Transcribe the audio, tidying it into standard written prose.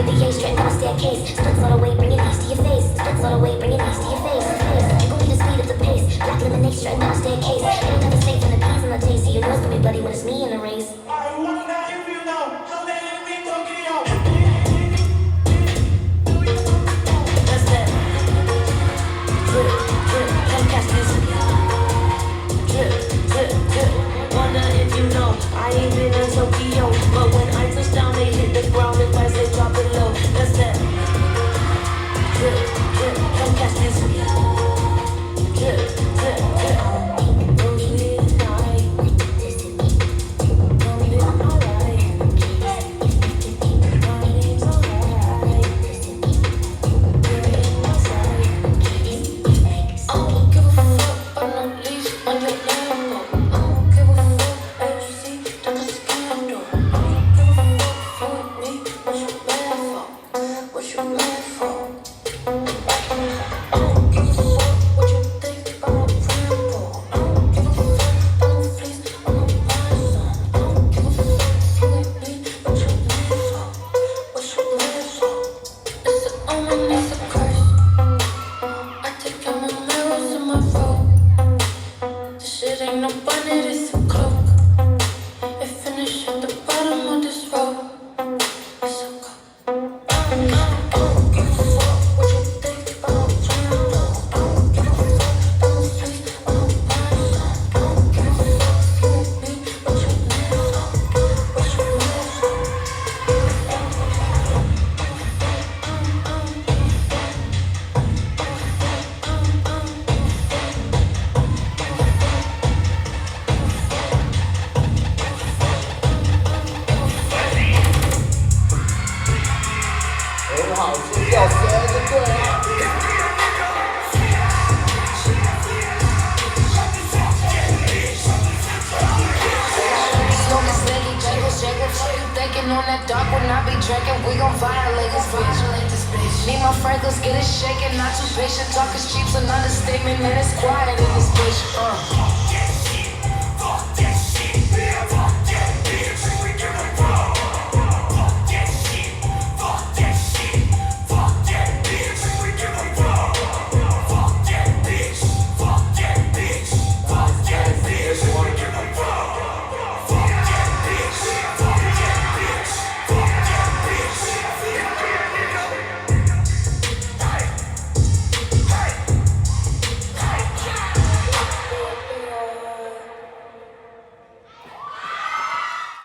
VA straight down the staircase. Splits all the way, bring your knees to your face. Splits all the way, bring your knees to your face. You gon' need the speed of the pace. Black lemonade straight down the staircase. Ain't nothing safe from the peas and the taste. So you know it's gonna be bloody when it's me in the race. That's that. Drip, drip, come catch this. Drip, drip, drip. Wonder if you know I ain't been in Tokyo, but when I touch down, they hit the ground. If I say drop it low, that's that. Drip, drip, come catch this. Drip, drip, drip. Don't sleep tonight. Don't be alright. My name's alright. You're in my sight. I don't give a fuck about no leash on your Lambo. I don't give a fuck what you see down the scandal. I don't give a fuck with me. What you mad for? What you mad for? I don't give a fuck what you think about a Rambo. I don't give a fuck about no fleece or no bison. I don't give a fuck with me. What you mad for? What you mad for? It's an omen, it's a curse. I take out my mirrors in my robe. This shit ain't no bonnet, it's a cloak. It finish at the bottom of this road. It's a coat. I don't give a fuck what you think about Rambo. I don't give a fuck about no fleece or no bison. I don't give a fuck with me. What you mad for? What you mad for?很好，是要学的对。Smoking steady, jiggle, jiggle. Fuck you thinking on that dark when I be drinking. We gon' violate this bitch. Need my Franklin's, get it shaking. Not too patient, talk is cheap, so not a statement. And it's quiet in this bitch.